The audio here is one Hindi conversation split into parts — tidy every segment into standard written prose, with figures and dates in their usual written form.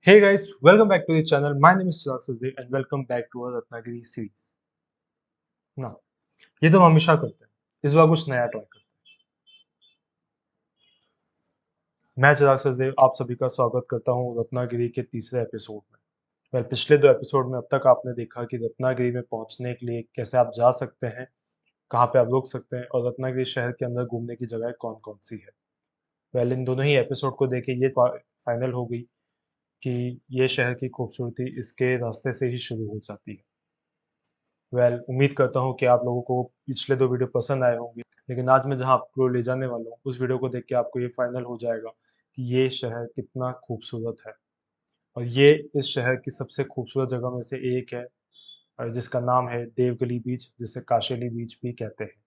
Hey guys, welcome back to the channel. My name is Chirag Sazdev and welcome back to our Ratnagiri series. ना ये तो हम हमेशा करते हैं, इस बार कुछ नया ट्राई करते हैं। मैं चिराग सचदेव आप सभी का स्वागत करता हूँ रत्नागिरी के तीसरे एपिसोड में। पिछले दो एपिसोड में अब तक आपने देखा कि रत्नागिरी में पहुंचने के लिए कैसे आप जा सकते हैं, कहाँ पे आप रुक सकते हैं और रत्नागिरी शहर के अंदर घूमने की जगह कौन कौन सी है। इन दोनों ही एपिसोड को देखे ये फाइनल हो गई कि ये शहर की खूबसूरती इसके रास्ते से ही शुरू हो जाती है। उम्मीद करता हूँ कि आप लोगों को पिछले दो वीडियो पसंद आए होंगे, लेकिन आज मैं जहाँ आपको ले जाने वाला हूँ उस वीडियो को देख के आपको ये फाइनल हो जाएगा कि ये शहर कितना खूबसूरत है। और ये इस शहर की सबसे खूबसूरत जगह में से एक है, जिसका नाम है देवगली बीच, जिसे काशेली बीच भी कहते हैं।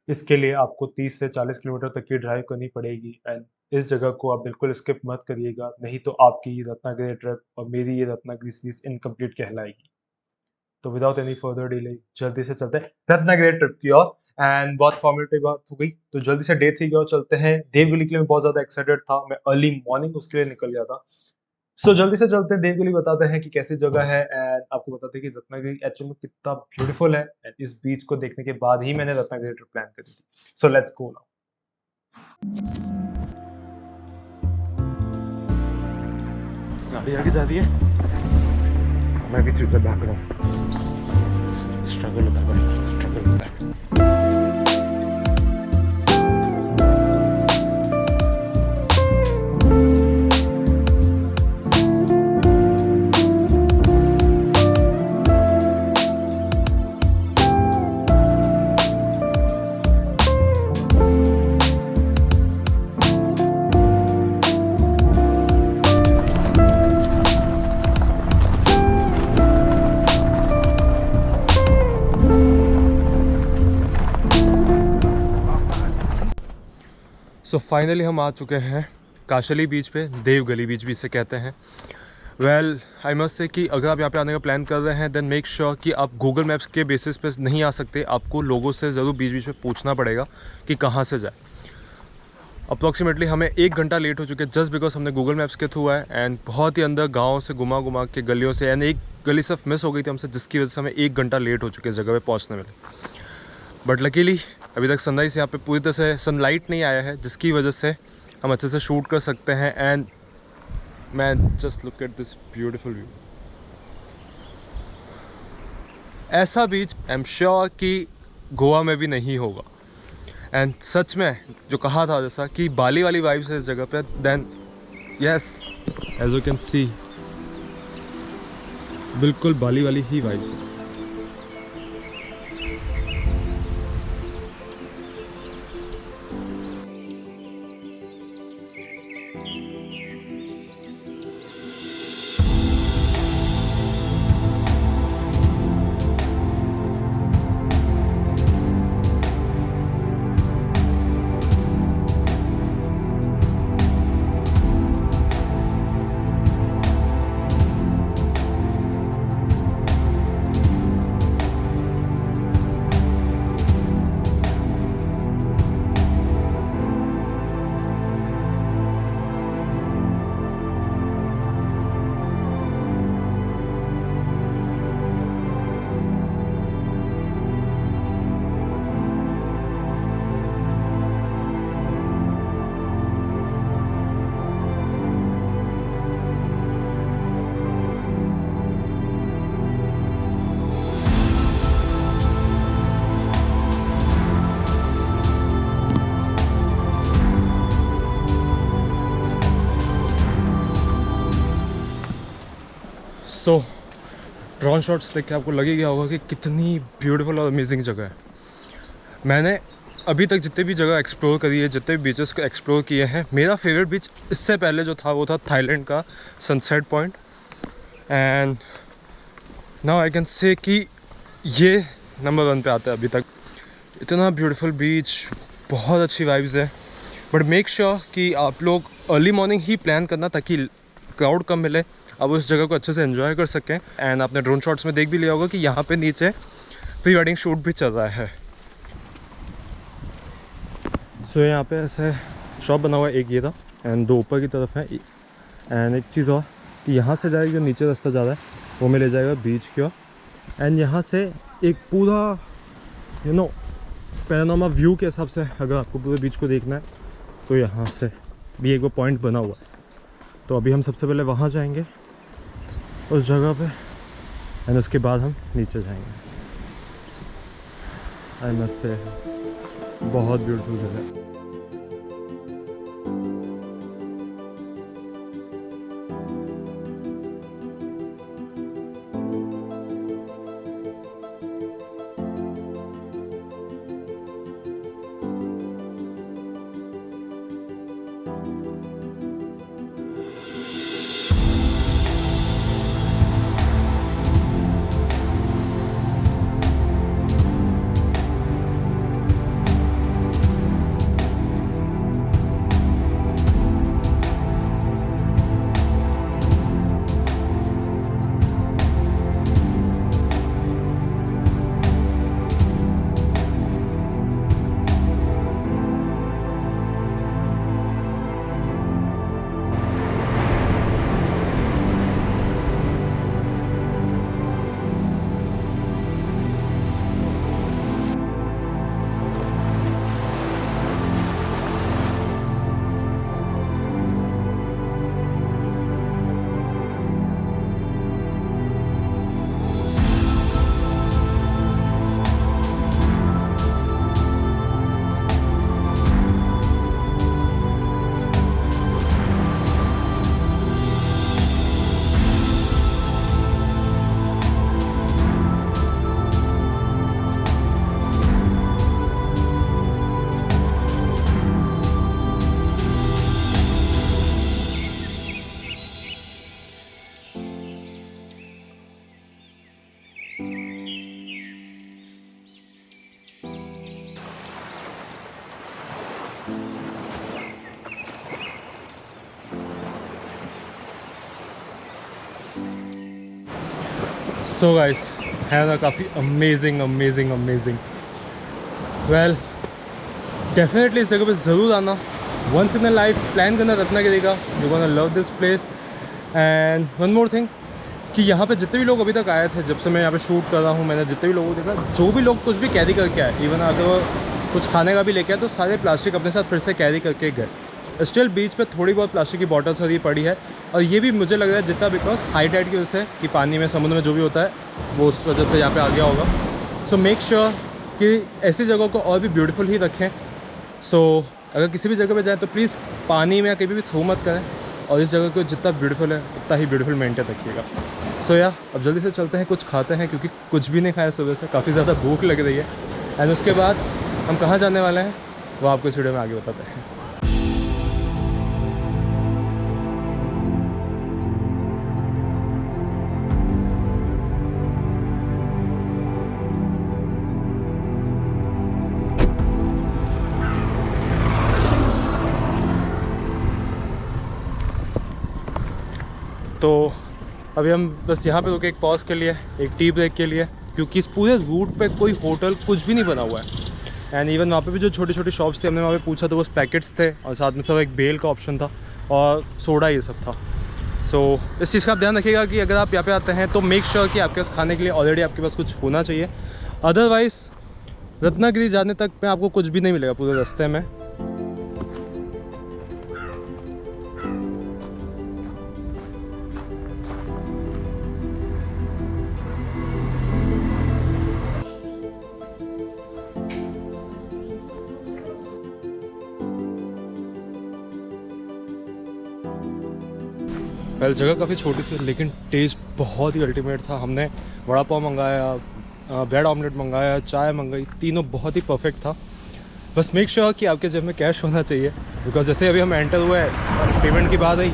इसके लिए आपको 30 से 40 किलोमीटर तक की ड्राइव करनी पड़ेगी एंड इस जगह को आप बिल्कुल स्किप मत करिएगा, नहीं तो आपकी रत्नागिरी ट्रिप और मेरी ये रत्नागिरी सीरीज इनकम्प्लीट कहलाएगी। तो विदाउट एनी फर्दर डिले जल्दी से चलते हैं रत्नागिरी ट्रिप की ओर। एंड बहुत फॉर्मेटिव बात हो गई, तो जल्दी से डे 3 की ओर चलते हैं। देवगिरी के लिए मैं बहुत ज्यादा एक्साइटेड था, मैं अर्ली मॉर्निंग उसके लिए निकल गया था। सो जल्दी से चलते हैं देवगिरी, बताते हैं कि कैसी जगह है एंड आपको बताते हैं कि रत्नागिरी एक्चुअली में कितना ब्यूटीफुल है। एंड इस बीच को देखने के बाद ही मैंने रत्नागिरी ट्रिप प्लान करी थी। So let's go now. गाड़ी आगे जा रही है, मैं भी ट्रिप पे भाग रहा हूँ। स्ट्रगल होता है भाई, स्ट्रगल होता है। सो फाइनली हम आ चुके हैं काशली बीच पे, देवगली बीच भी इसे कहते हैं। आई मस्ट से कि अगर आप यहाँ पे आने का प्लान कर रहे हैं देन मेक श्योर कि आप गूगल मैप्स के बेसिस पे नहीं आ सकते। आपको लोगों से ज़रूर बीच बीच में पूछना पड़ेगा कि कहाँ से जाए। अप्रॉक्सीमेटली हमें 1 घंटा लेट हो चुके हैं जस्ट बिकॉज हमने गूगल मैप्स के थ्रू आए एंड बहुत ही अंदर गाँव से घुमा घुमा के गलियों से, एंड एक गली सिर्फ मिस हो गई थी हमसे, जिसकी वजह से हमें 1 घंटा लेट हो चुके हैं जगह पे पहुँचने में। बट लकीली अभी तक सनराइज यहाँ पे पूरी तरह से सनलाइट नहीं आया है, जिसकी वजह से हम अच्छे से शूट कर सकते हैं। And man just look at this beautiful view. ऐसा बीच आई एम श्योर कि गोवा में भी नहीं होगा। एंड सच में जो कहा था जैसा कि बाली वाली वाइब्स है इस जगह पे, then yes as you can see बिल्कुल बाली वाली ही वाइब्स है। सो ड्रोन शॉट्स देख के आपको लग ही गया होगा कि कितनी ब्यूटीफुल और अमेजिंग जगह है। मैंने अभी तक जितने भी जगह एक्सप्लोर करी है, जितने भी बीचेस को एक्सप्लोर किए हैं, मेरा फेवरेट बीच इससे पहले जो था वो था थाईलैंड का sunset point. And now I can say कि ये नंबर 1 पे आता है अभी तक। इतना ब्यूटीफुल बीच, बहुत अच्छी वाइब्स है। बट मेक श्योर कि आप लोग अर्ली मॉर्निंग ही प्लान करना ताकि क्राउड कम मिले, आप उस जगह को अच्छे से एंजॉय कर सकें। एंड आपने ड्रोन शॉट्स में देख भी लिया होगा कि यहाँ पे नीचे प्री वेडिंग शूट भी चल रहा है। सो यहाँ पे ऐसे शॉप बना हुआ है, एक ये था एंड 2 ऊपर की तरफ है। एंड एक चीज़ और कि यहाँ से जाएगा जो नीचे रास्ता जा रहा है वो में ले जाएगा बीच की ओर। एंड यहाँ से एक पूरा पैनोरामा व्यू के हिसाब से अगर आपको पूरे बीच को देखना है तो यहाँ से भी एक वो पॉइंट बना हुआ है। तो अभी हम सबसे पहले वहाँ जाएंगे उस जगह पे एंड उसके बाद हम नीचे जाएंगे। आई मस्ट से बहुत ब्यूटीफुल जगह है। सो गाइस है ना काफ़ी amazing amazing amazing. Well definitely इस जगह पे ज़रूर आना, once in a life plan करना रत्नागिरी का। You gonna love this place. And one more thing कि यहाँ पे जितने भी लोग अभी तक आए थे, जब से मैं यहाँ पे शूट कर रहा हूँ, मैंने जितने भी लोगों को देखा, जो भी लोग कुछ भी कैरी करके आए, इवन अगर वो कुछ खाने का भी लेके आए तो सारे प्लास्टिक अपने साथ फिर से कैरी करके गए। स्टिल बीच पे थोड़ी बहुत प्लास्टिक की बॉटल्स अभी पड़ी है, और ये भी मुझे लग रहा है जितना बिकॉज हाई टाइड की वजह से कि पानी में समुद्र में जो भी होता है वो उस वजह से यहाँ पे आ गया होगा। सो मेक श्योर कि ऐसी जगह को और भी ब्यूटीफुल ही रखें। सो अगर किसी भी जगह पे जाएँ तो प्लीज़ पानी में कभी भी थ्रो मत करें, और इस जगह को जितना ब्यूटीफुल है उतना ही ब्यूटीफुल मेंटेन रखिएगा। सो अब जल्दी से चलते हैं, कुछ खाते हैं क्योंकि कुछ भी नहीं खाया सुबह से, काफ़ी ज़्यादा भूख लग रही है। एंड उसके बाद हम कहाँ जाने वाले हैं वो आपको इस वीडियो में आगे बताते हैं। तो अभी हम बस यहाँ पे रुके एक पॉज के लिए, एक टी ब्रेक के लिए, क्योंकि इस पूरे रूट पे कोई होटल कुछ भी नहीं बना हुआ है। एंड इवन वहाँ पे भी जो छोटी छोटी शॉप्स थे, हमने वहाँ पे पूछा तो बस पैकेट्स थे, और साथ में सब एक बेल का ऑप्शन था और सोडा ये सब था। सो इस चीज़ का आप ध्यान रखिएगा कि अगर आप यहाँ पे आते हैं तो मेक श्योर कि आपके पास खाने के लिए ऑलरेडी आपके पास कुछ होना चाहिए। अदरवाइज़ रत्नागिरी जाने तक में आपको कुछ भी नहीं मिलेगा पूरे रास्ते में। पहले जगह काफ़ी छोटी सी लेकिन टेस्ट बहुत ही अल्टीमेट था। हमने वड़ा पाव मंगाया, ब्रेड ऑमलेट मंगाया, चाय मंगाई, तीनों बहुत ही परफेक्ट था। बस मेक श्योर कि आपके जेब में कैश होना चाहिए, बिकॉज जैसे अभी हम एंटर हुए पेमेंट की बात आई,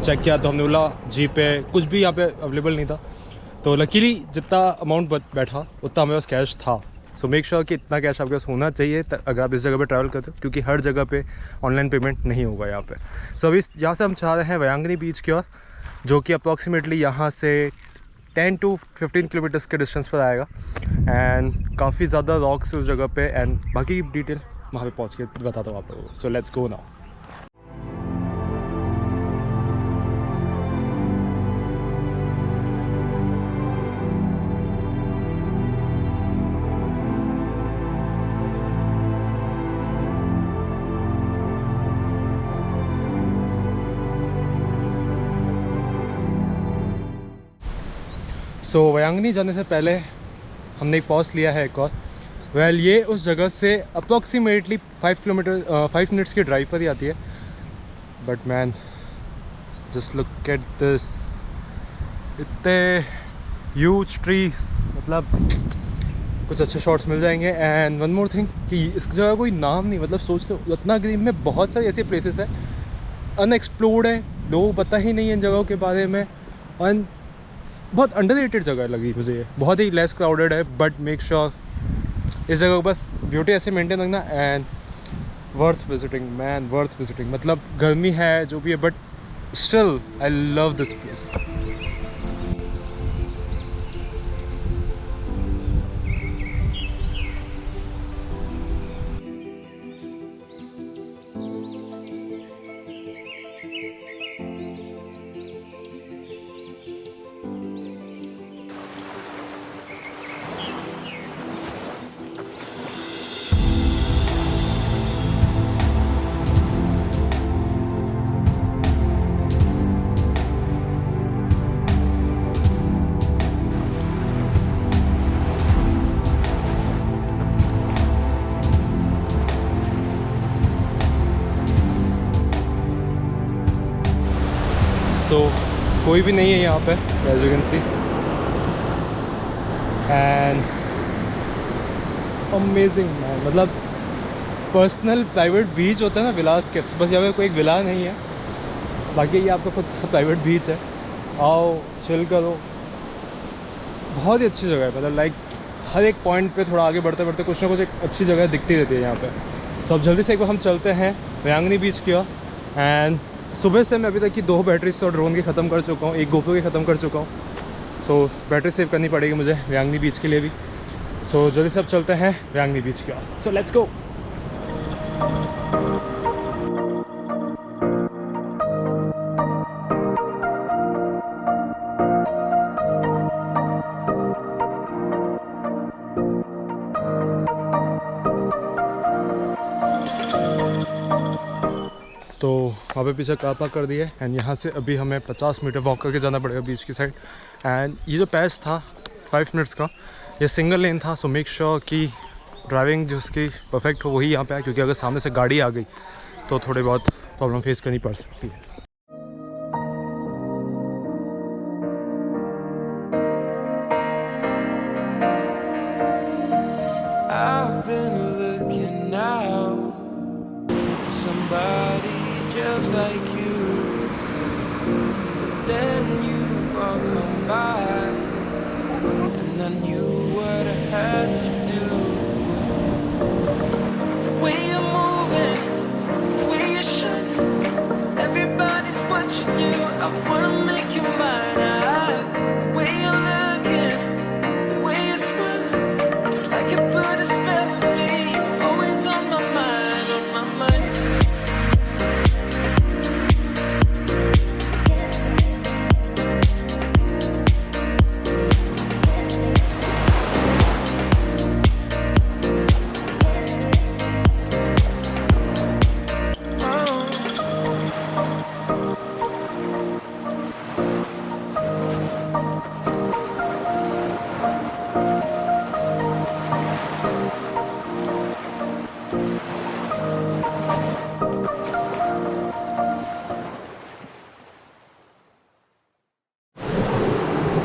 चेक किया तो हमने बोला जी पे, कुछ भी यहाँ पे अवेलेबल नहीं था। तो लकीली जितना अमाउंट बैठा उतना हमारे पास कैश था। सो मेक श्योर कि इतना कैश आपके पास होना चाहिए अगर आप इस जगह पे ट्रैवल करते हो, क्योंकि हर जगह पे ऑनलाइन पेमेंट नहीं होगा यहाँ पे। सो अभी यहाँ से हम चाह रहे हैं वयांगनी बीच की ओर, जो कि अप्रॉक्सीमेटली यहाँ से 10 to 15 किलोमीटर्स के डिस्टेंस पर आएगा। एंड काफ़ी ज़्यादा रॉक्स है उस जगह पे, एंड बाकी डिटेल वहाँ पे पहुँच के बताता हूँ आप लोगों को। So let's go now. सो वयांगनी जाने से पहले हमने एक पॉज लिया है एक और। वेल ये उस जगह से अप्रॉक्सीमेटली 5 मिनट्स की ड्राइव पर ही आती है। But man just look at this, इतने ह्यूज ट्रीज, मतलब कुछ अच्छे शॉट्स मिल जाएंगे। एंड वन मोर थिंग कि इस जगह का कोई नाम नहीं, मतलब सोचते हो रत्नागिरी में बहुत सारी ऐसी प्लेसेस है अनएक्सप्लोर्ड है, लोगों को पता ही नहीं है इन जगहों के बारे में। एंड बहुत अंडररेटेड जगह लगी मुझे ये, बहुत ही लेस क्राउडेड है। बट मेक श्योर इस जगह को बस ब्यूटी ऐसे मेंटेन रखना। And worth visiting man, worth visiting. मतलब गर्मी है जो भी है, but still I love this place. So कोई भी नहीं है यहाँ पे, as you can see. And amazing man, मतलब पर्सनल प्राइवेट बीच होता है ना विलास के, बस यहाँ पे कोई एक विला नहीं है, बाकी ये आपका खुद का प्राइवेट बीच है। आओ चिल करो, बहुत ही अच्छी जगह है। मतलब लाइक हर एक पॉइंट पे थोड़ा आगे बढ़ते बढ़ते कुछ ना कुछ एक अच्छी जगह दिखती रहती है यहाँ पे। सो अब जल्दी से एक बार हम चलते हैं वयांगनी बीच की ओर। एंड सुबह से मैं अभी तक की 2 बैटरीज तो ड्रोन की ख़त्म कर चुका हूँ, एक गोप्रो की ख़त्म कर चुका हूँ। सो बैटरी सेव करनी पड़ेगी मुझे वयांगनी बीच के लिए भी। सो जल्दी से अब चलते हैं वयांगनी बीच की ओर। So let's go. तो वहाँ पे पीछे कार पार्क कर दिए। एंड यहाँ से अभी हमें 50 मीटर वॉक करके जाना पड़ेगा बीच की साइड। एंड ये जो पैच था 5 मिनट्स का, ये सिंगल लेन था। सो मेक श्योर कि ड्राइविंग जिसकी परफेक्ट हो वही यहाँ पे आए, क्योंकि अगर सामने से गाड़ी आ गई तो थोड़ी बहुत प्रॉब्लम फेस करनी पड़ सकती है। I've been looking out, somebody just like you, but then you walk by, and I knew what I had to do. The way you're moving, the way you're shining, everybody's watching you. I wanna make you mine. The way you're looking, the way you're smiling, it's like you put a spell on me. You're always on my mind, on my mind.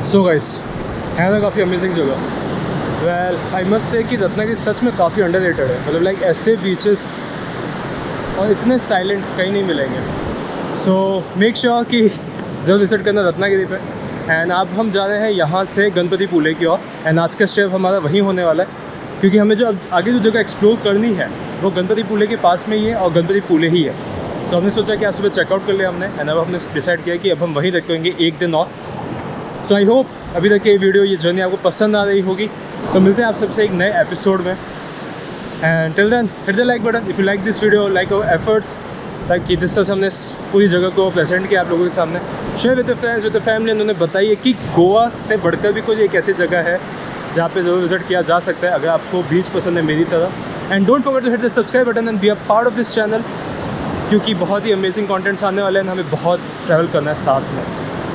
So guys, है ना काफ़ी अमेजिंग जगह। वेल आई मस्ट से कि रत्नागिरी सच में काफ़ी अंडररेटेड है। मतलब लाइक ऐसे बीचेस और इतने साइलेंट कहीं नहीं मिलेंगे। सो मेक श्योर कि जब विजिट करना रत्नागिरी पे। एंड अब हम जा रहे हैं यहाँ से गणपति पुले की ओर। एंड आज का स्टेप हमारा वहीं होने वाला है, क्योंकि हमें जो अब आगे जो जगह एक्सप्लोर करनी है वो गणपति पुले के पास में ही है और गणपति पुले ही है। तो हमने सोचा कि आज सुबह चेकआउट कर लिया हमने। एंड अब हमने डिसाइड किया कि अब हम वहीं रखेंगे एक दिन और। सो आई होप अभी तक ये वीडियो, ये जर्नी आपको पसंद आ रही होगी। तो मिलते हैं आप सबसे एक नए एपिसोड में। And till then hit the like button if you like this video, like our efforts, ताकि जिस तरह से हमने पूरी जगह को प्रेजेंट किया आप लोगों के सामने। Share with the friends, with the family. उन्होंने बताइए कि गोवा से बढ़कर भी कोई एक ऐसी जगह है जहाँ पे ज़रूर विजिट किया जा सकता है अगर आपको बीच पसंद है मेरी तरह। And don't forget to hit the subscribe button and be a part of this channel, क्योंकि बहुत ही अमेजिंग कॉन्टेंट्स आने वाले हैं। हमें बहुत ट्रैवल करना है साथ में।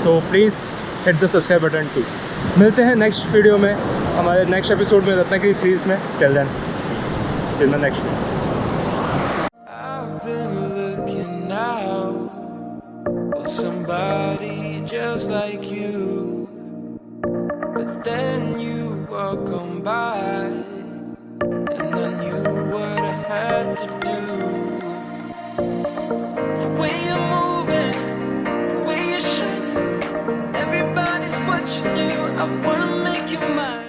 So please hit the subscribe button too. मिलते हैं नेक्स्ट वीडियो में, हमारे नेक्स्ट एपिसोड में, रत्नागिरी सीरीज़ में। Till then see you in the next video. I've been looking out for somebody just like you, but then you walk on by, and I knew what I had to do. The way you're moving, the way you're shining, everybody's watching you. I wanna make you mine.